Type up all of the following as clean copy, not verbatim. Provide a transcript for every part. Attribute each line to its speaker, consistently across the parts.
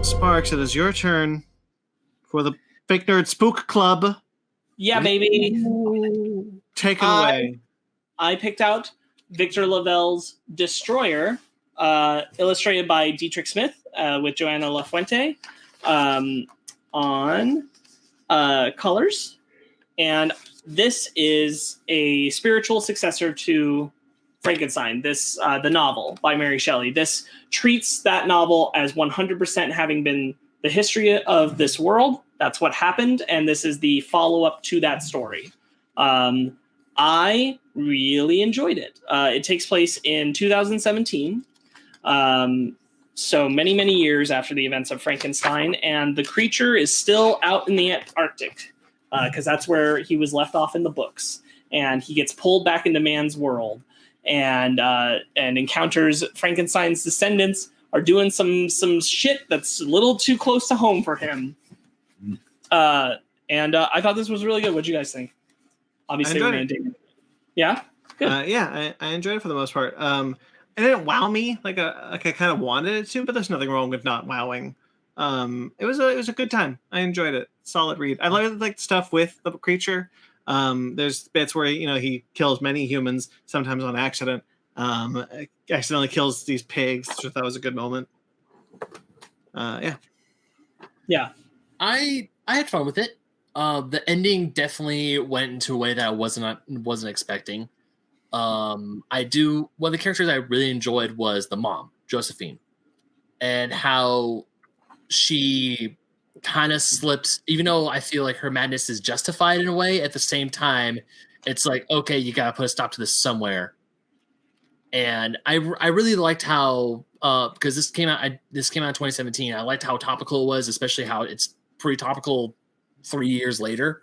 Speaker 1: Sparkz, it is your turn for the FakeNerd Spook Club.
Speaker 2: Yeah, baby.
Speaker 1: Take it away.
Speaker 2: I picked out Victor LaValle's Destroyer, illustrated by Dietrich Smith with Joana Lafuente on colors. And this is a spiritual successor to Frankenstein, the novel by Mary Shelley. This treats that novel as 100% having been the history of this world. That's what happened, and this is the follow-up to that story. I really enjoyed it. It takes place in 2017, so many, many years after the events of Frankenstein, and the creature is still out in the Arctic, because that's where he was left off in the books, and he gets pulled back into man's world, and encounters Frankenstein's descendants are doing some shit that's a little too close to home for him. And I thought this was really good. What'd you guys think? Obviously, yeah, good.
Speaker 1: I enjoyed it for the most part. It didn't wow me like I kind of wanted it to, but there's nothing wrong with not wowing. It was a good time. I enjoyed it. Solid read. I like stuff with the creature. There's bits where he kills many humans, sometimes on accident. Accidentally kills these pigs, which I thought was a good moment.
Speaker 3: Yeah. I had fun with it. The ending definitely went into a way that I wasn't expecting. One of the characters I really enjoyed was the mom, Josephine, and how she kind of slips, even though I feel like her madness is justified in a way. At the same time, it's like, okay, you gotta put a stop to this somewhere. And I really liked how because this came out in 2017. I liked how topical it was, especially how it's pretty topical 3 years later.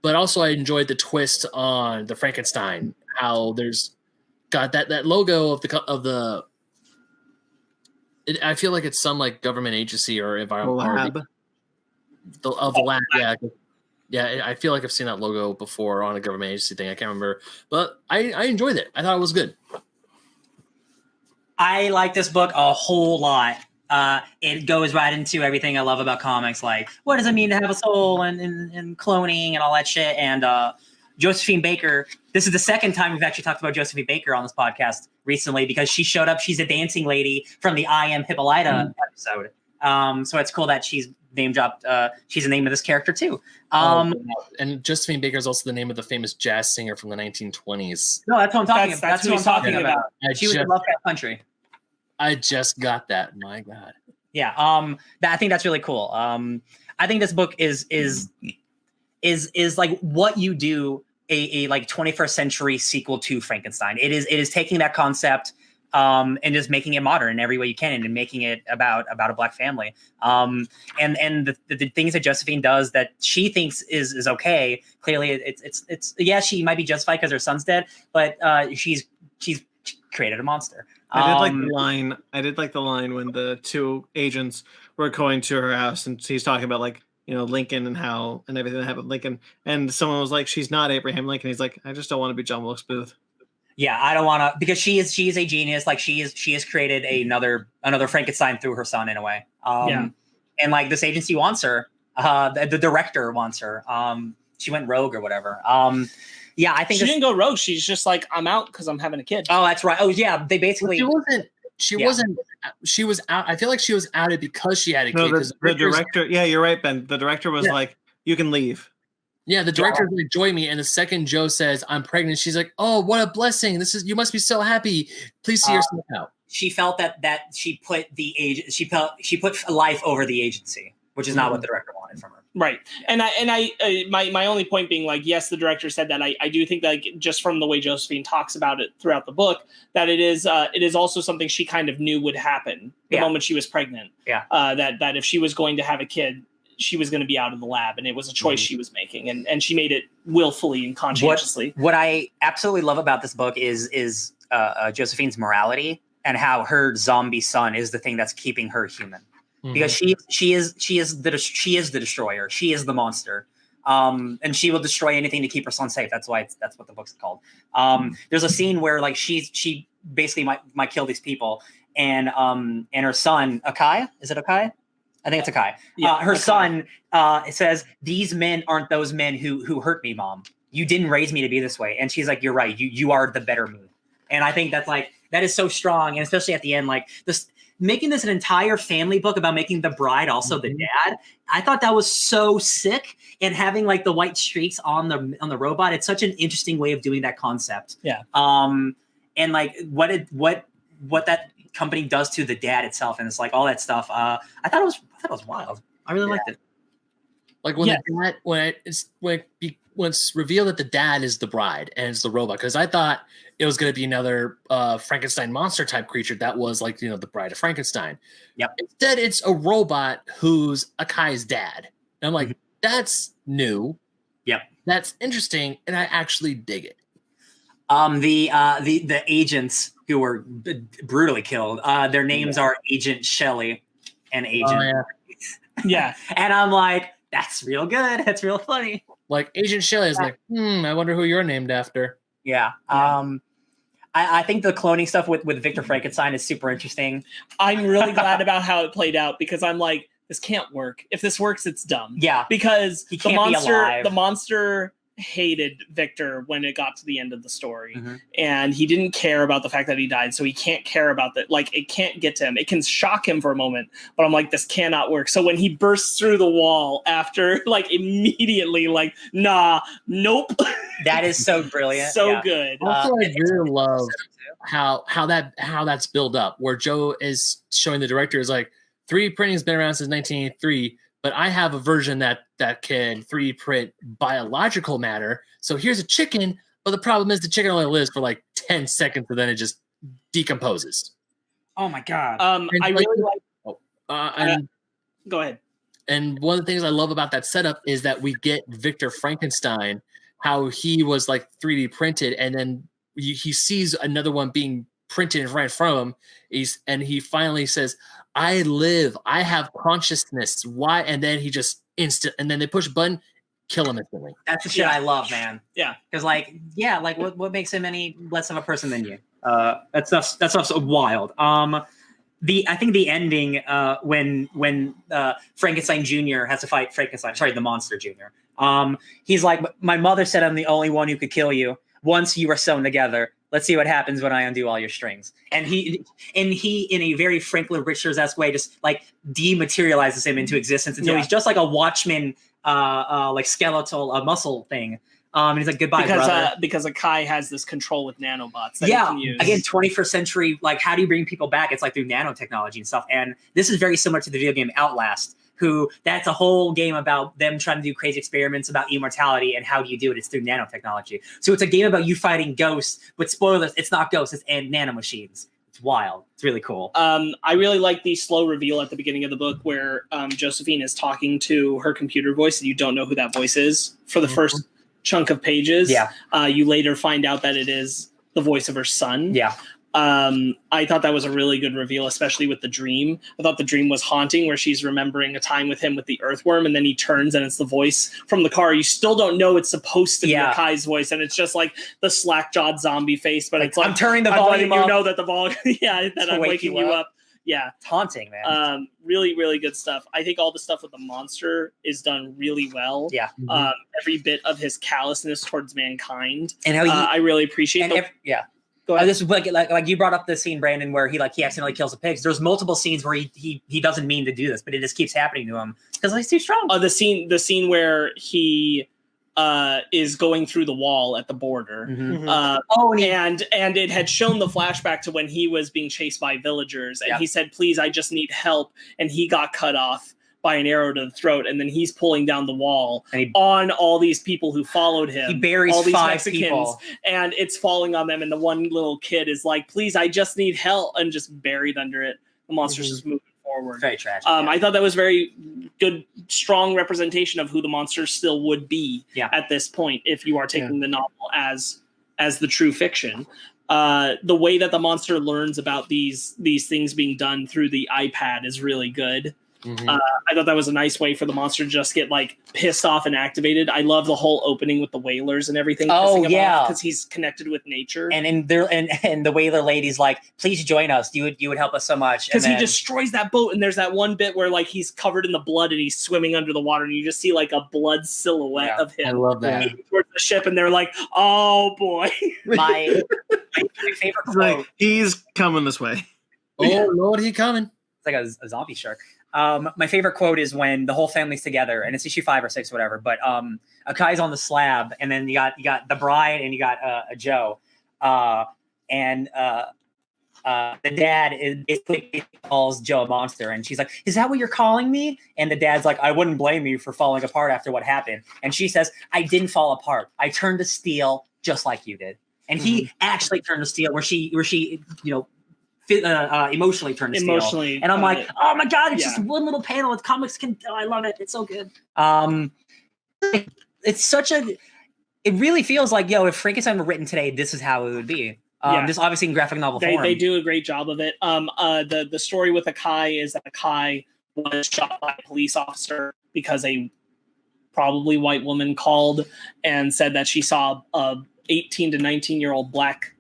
Speaker 3: But also I enjoyed the twist on the Frankenstein, how there's got that logo of the I feel like it's some like government agency or environment lab. The lab, yeah. I feel like I've seen that logo before on a government agency thing. I can't remember, but I enjoyed it. I thought it was good.
Speaker 4: I like this book a whole lot. It goes right into everything I love about comics, like what does it mean to have a soul and cloning and all that shit. And Josephine Baker, this is the second time we've actually talked about Josephine Baker on this podcast recently because she showed up. She's a dancing lady from the I Am Hippolyta episode. So it's cool that she's name dropped. She's the name of this character too.
Speaker 3: And Josephine Baker is also the name of the famous jazz singer from the 1920s.
Speaker 4: No, that's what I'm talking about. That's who I'm talking about. She was in Lovecraft Country.
Speaker 3: I just got that. My God.
Speaker 4: Yeah. I think that's really cool. I think this book is like what you do a like 21st century sequel to Frankenstein. It is taking that concept and just making it modern in every way you can and making it about a Black family. And the things that Josephine does that she thinks is okay. Clearly it's she might be justified because her son's dead, but she's created a monster.
Speaker 1: I did like the line when the two agents were going to her house and he's talking about like, Lincoln and everything that happened with Lincoln. And someone was like, she's not Abraham Lincoln. He's like, I just don't want to be John Wilkes Booth.
Speaker 4: Yeah, I don't want to, because she is a genius. Like she has created another Frankenstein through her son in a way. And like this agency wants her. The director wants her. She went rogue or whatever. I think
Speaker 2: she didn't go rogue. She's just like, I'm out because I'm having a kid.
Speaker 4: Oh, that's right. Oh, yeah. They basically.
Speaker 3: She was out. I feel like she was outed because she had a kid.
Speaker 1: The director. Yeah, you're right, Ben. The director was like, you can leave.
Speaker 3: Yeah, the director's like, join me. And the second Joe says, I'm pregnant, she's like, oh, what a blessing. You must be so happy. Please see yourself out.
Speaker 4: She felt that she put she put life over the agency, which is not what the director wanted from her.
Speaker 2: Right. And my only point being like, yes, the director said that. I do think that like, just from the way Josephine talks about it throughout the book, that it is also something she kind of knew would happen the moment she was pregnant.
Speaker 4: Yeah.
Speaker 2: That if she was going to have a kid, she was going to be out of the lab, and it was a choice she was making, and she made it willfully and conscientiously.
Speaker 4: What I absolutely love about this book is Josephine's morality and how her zombie son is the thing that's keeping her human. Because she is the destroyer. She is the monster. And she will destroy anything to keep her son safe. That's what the book's called. There's a scene where like she basically might kill these people, and her son Akai, is it Akai? I think it's Akai.
Speaker 2: Yeah,
Speaker 4: her
Speaker 2: Akai.
Speaker 4: son says, "These men aren't those men who hurt me, Mom. You didn't raise me to be this way." And she's like, "You're right. You are the better me." And I think that is so strong, and especially at the end, like this. Making this an entire family book about making the bride also the dad, I thought that was so sick. And having like the white streaks on the robot, it's such an interesting way of doing that concept.
Speaker 2: Yeah.
Speaker 4: And like what that company does to the dad itself, and it's like all that stuff. I thought it was wild. I really liked it.
Speaker 3: Like when it's revealed that the dad is the bride and it's the robot, because I thought it was going to be another Frankenstein monster type creature that was like, the bride of Frankenstein.
Speaker 4: Yep.
Speaker 3: Instead, it's a robot who's Akai's dad. And I'm like, that's new.
Speaker 4: Yep.
Speaker 3: That's interesting, and I actually dig it.
Speaker 4: The agents who were brutally killed, their names are Agent Shelley and Agent.
Speaker 2: Yeah.
Speaker 4: And I'm like, that's real good. That's real funny.
Speaker 3: Like Agent Shelley is like, I wonder who you're named after.
Speaker 4: Yeah. I think the cloning stuff with Victor Frankenstein is super interesting.
Speaker 2: I'm really glad about how it played out, because I'm like, this can't work. If this works, it's dumb.
Speaker 4: Yeah.
Speaker 2: Because
Speaker 4: he can't be alive.
Speaker 2: The monster hated Victor when it got to the end of the story,
Speaker 4: Mm-hmm.
Speaker 2: and he didn't care about the fact that he died, so he can't care about that. Like, it can't get to him. It can shock him for a moment, but I'm like, this cannot work. So when he bursts through the wall after, like, immediately, like, nah, nope.
Speaker 4: That is so brilliant.
Speaker 2: So good.
Speaker 3: Also, I really love how that's built up, where Joe is showing the director is like, 3D printing has been around since 1983, but I have a version that can 3D print biological matter. So here's a chicken, but the problem is the chicken only lives for like 10 seconds, and then it just decomposes.
Speaker 4: Oh my god.
Speaker 2: I really like. Go ahead.
Speaker 3: And one of the things I love about that setup is that we get Victor Frankenstein, how he was like 3D printed, and then he sees another one being printed right in front of him. And he finally says, I live, I have consciousness. Why? And then he just and then they push a button, kill him instantly.
Speaker 4: That's the shit I love, man.
Speaker 2: Yeah.
Speaker 4: Because what makes him any less of a person than you? That stuff's wild. I think the ending when Frankenstein Jr. has to fight the monster Jr. He's like, my mother said I'm the only one who could kill you. Once you were sewn together, let's see what happens when I undo all your strings. And he in a very Franklin Richards-esque way, just like dematerializes him into existence until he's just like a Watchman, like skeletal, muscle thing. And he's like, goodbye, brother.
Speaker 2: Because Akai has this control with nanobots that he can use.
Speaker 4: Again, 21st century, like, how do you bring people back? It's like through nanotechnology and stuff. And this is very similar to the video game Outlast, that's a whole game about them trying to do crazy experiments about immortality, and how do you do it? It's through nanotechnology. So it's a game about you fighting ghosts, but spoilers, it's not ghosts, it's nanomachines. It's wild. It's really cool.
Speaker 2: I really like the slow reveal at the beginning of the book where Josephine is talking to her computer voice, and you don't know who that voice is for the first chunk of pages.
Speaker 4: Yeah.
Speaker 2: You later find out that it is the voice of her son.
Speaker 4: Yeah.
Speaker 2: I thought that was a really good reveal, especially with the dream. I thought the dream was haunting, where she's remembering a time with him with the earthworm, and then he turns and it's the voice from the car. You still don't know it's supposed to be Akai's voice, and it's just like the slack-jawed zombie face, but it's like,
Speaker 4: I'm turning the volume up.
Speaker 2: You know that the volume, that I'm waking you up. Yeah.
Speaker 4: It's haunting, man.
Speaker 2: Really, really good stuff. I think all the stuff with the monster is done really well.
Speaker 4: Yeah.
Speaker 2: Every bit of his callousness towards mankind.
Speaker 4: And how
Speaker 2: I really appreciate it.
Speaker 4: Go ahead. This is like you brought up the scene, Brandon, where he accidentally kills the pigs. There's multiple scenes where he doesn't mean to do this, but it just keeps happening to him because he's too strong.
Speaker 2: The scene where he is going through the wall at the border. And it had shown the flashback to when he was being chased by villagers, and he said, please, I just need help, and he got cut off by an arrow to the throat, and then he's pulling down the wall on all these people who followed him.
Speaker 4: He buries
Speaker 2: all these
Speaker 4: 5
Speaker 2: Mexicans,
Speaker 4: people,
Speaker 2: and it's falling on them, and the one little kid is like, please, I just need help, and just buried under it. The monster's just moving forward.
Speaker 4: Very tragic.
Speaker 2: I thought that was very good, strong representation of who the monster still would be at this point, if you are taking the novel as the true fiction. The way that the monster learns about these things being done through the iPad is really good. I thought that was a nice way for the monster to just get like pissed off and activated. I love the whole opening with the whalers and everything.
Speaker 4: Oh yeah,
Speaker 2: because he's connected with nature.
Speaker 4: And the whaler lady's like, please join us. You would help us so much.
Speaker 2: Because he destroys that boat, and there's that one bit where like he's covered in the blood and he's swimming under the water, and you just see like a blood silhouette of him.
Speaker 3: I love that.
Speaker 2: Towards the ship, and they're like, "Oh boy!"
Speaker 4: my favorite quote.
Speaker 1: Like, he's coming this way.
Speaker 3: Oh Lord, he coming.
Speaker 4: It's like a zombie shark. My favorite quote is when the whole family's together, and it's issue 5 or 6, whatever. But Akai's on the slab, and then you got the bride, and you got Joe, and the dad basically calls Joe a monster, and she's like, "Is that what you're calling me?" And the dad's like, "I wouldn't blame you for falling apart after what happened." And she says, "I didn't fall apart. I turned to steel just like you did." And he actually turned to steel, where she emotionally turned to steel. And I'm like, oh my god, it's just one little panel. It's comics can. Oh, I love it. It's so good. It's such a. It really feels like, if Frankenstein were written today, this is how it would be. Just obviously in graphic novel form.
Speaker 2: They do a great job of it. The story with Akai is that Akai was shot by a police officer because a probably white woman called and said that she saw a 18 to 19-year-old black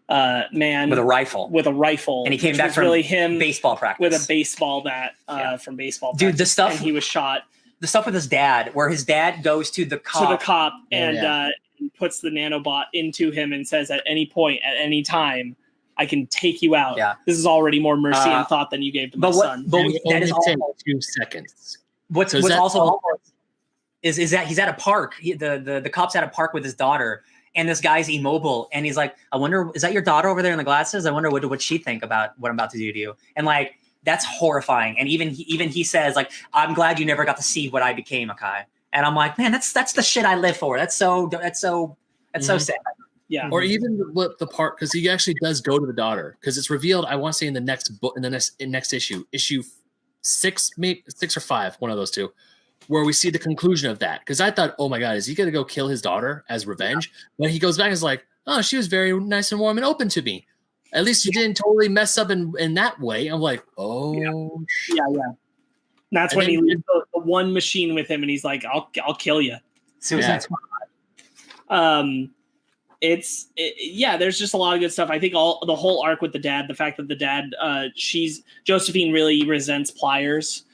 Speaker 2: man
Speaker 4: with a rifle,
Speaker 2: and he came back from
Speaker 4: really him baseball practice
Speaker 2: with a baseball bat from baseball practice.
Speaker 4: Dude, the stuff,
Speaker 2: and he was shot.
Speaker 4: The stuff with his dad, where his dad goes to the cop
Speaker 2: and puts the nanobot into him and says, at any point, at any time, I can take you out.
Speaker 4: Yeah.
Speaker 2: This is already more mercy and thought than you gave to my son.
Speaker 3: But that is all 2 seconds.
Speaker 4: What's also awful is that he's at a park. The cop's at a park with his daughter. And this guy's immobile, and he's like, "I wonder, is that your daughter over there in the glasses? I wonder what she think about what I'm about to do to you." And like, that's horrifying. And even he says, like, "I'm glad you never got to see what I became, Akai." And I'm like, man, that's the shit I live for. That's so sad.
Speaker 2: Yeah.
Speaker 3: Or even the part, because he actually does go to the daughter, because it's revealed. I want to say in the next book, in the next issue 6, maybe 6 or 5, one of those two, where we see the conclusion of that. Because I thought, oh my god, is he going to go kill his daughter as revenge? But he goes back and is like, oh, she was very nice and warm and open to me. At least you didn't totally mess up in that way. I'm like, oh.
Speaker 2: Yeah. That's when he leaves the one machine with him, and he's like, I'll kill you.
Speaker 4: Suicide
Speaker 2: Squad. There's just a lot of good stuff. I think the whole arc with the dad, the fact that the dad, Josephine really resents Pliers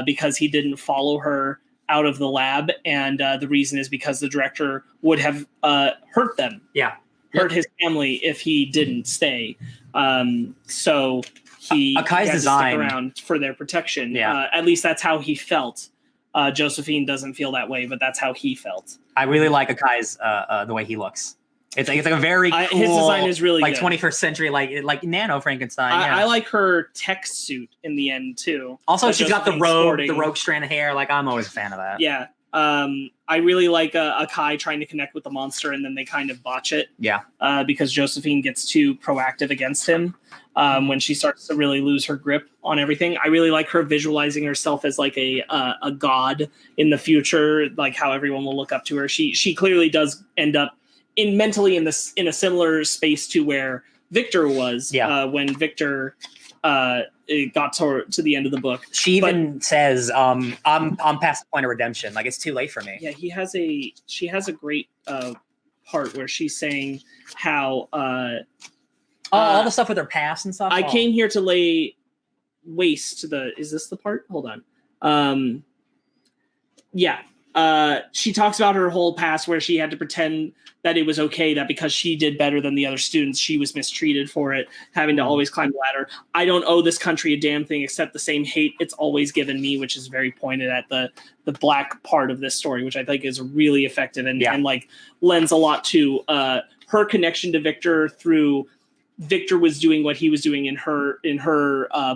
Speaker 2: because he didn't follow her out of the lab, and the reason is because the director would have hurt them. Hurt his family if he didn't stay. So he
Speaker 4: Akai's
Speaker 2: had to
Speaker 4: design
Speaker 2: stick around for their protection. At least that's how he felt. Josephine doesn't feel that way, but that's how he felt.
Speaker 4: I really like Akai's the way he looks. It's like a very cool,
Speaker 2: his design is really
Speaker 4: like
Speaker 2: good.
Speaker 4: 21st century, like nano Frankenstein.
Speaker 2: I like her tech suit in the end too.
Speaker 4: Also, she's got the rogue strand of hair. Like, I'm always a fan of that.
Speaker 2: Yeah. I really like Akai trying to connect with the monster, and then they kind of botch it. Because Josephine gets too proactive against him when she starts to really lose her grip on everything. I really like her visualizing herself as like a god in the future, like how everyone will look up to her. She clearly does end up mentally in a similar space to where Victor was when Victor it got to the end of the book.
Speaker 4: She even says, I'm past the point of redemption. Like, it's too late for me.
Speaker 2: Yeah, she has a great part where she's saying how
Speaker 4: all the stuff with her past and stuff.
Speaker 2: I came here to lay waste to is this the part? Hold on. She talks about her whole past where she had to pretend that it was okay, that because she did better than the other students, she was mistreated for it, having to always climb the ladder. I don't owe this country a damn thing except the same hate it's always given me, which is very pointed at the black part of this story, which I think is really effective and like lends a lot to her connection to Victor through Victor was doing what he was doing in her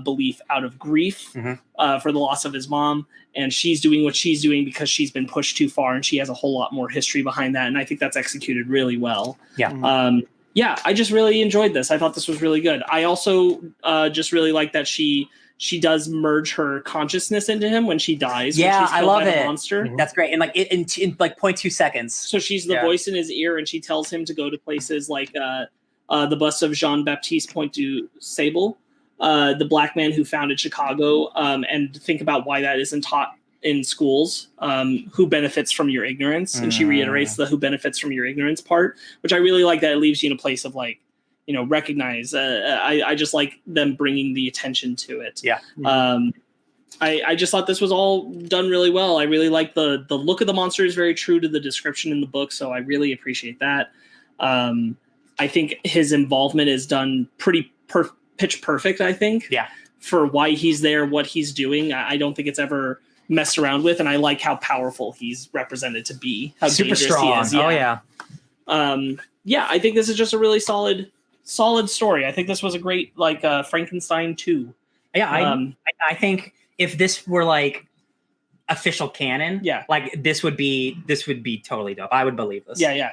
Speaker 2: belief out of grief for the loss of his mom, and she's doing what she's doing because she's been pushed too far, and she has a whole lot more history behind that, and I think that's executed really well. I just really enjoyed this. I thought this was really good. I also just really like that she does merge her consciousness into him when she dies.
Speaker 4: Yeah,
Speaker 2: when she's
Speaker 4: I love
Speaker 2: by the
Speaker 4: it.
Speaker 2: Monster.
Speaker 4: That's great. And like in like 0.2 seconds.
Speaker 2: So she's the voice in his ear, and she tells him to go to places like the bust of Jean-Baptiste Point du Sable, the black man who founded Chicago, and think about why that isn't taught in schools. Who benefits from your ignorance? And she reiterates the who benefits from your ignorance part, which I really like, that it leaves you in a place of like, recognize. I just like them bringing the attention to it.
Speaker 4: Yeah.
Speaker 2: I just thought this was all done really well. I really like the look of the monster is very true to the description in the book, so I really appreciate that. I think his involvement is done pretty pitch perfect, I think.
Speaker 4: Yeah.
Speaker 2: For why he's there, what he's doing. I don't think it's ever messed around with, and I like how powerful he's represented to be. How
Speaker 4: super
Speaker 2: dangerous
Speaker 4: strong.
Speaker 2: he is.
Speaker 4: Yeah.
Speaker 2: Oh yeah. I think this is just a really solid story. I think this was a great Frankenstein 2.
Speaker 4: Yeah, I think if this were like official canon,
Speaker 2: yeah,
Speaker 4: like this would be totally dope. I would believe this.
Speaker 2: Yeah.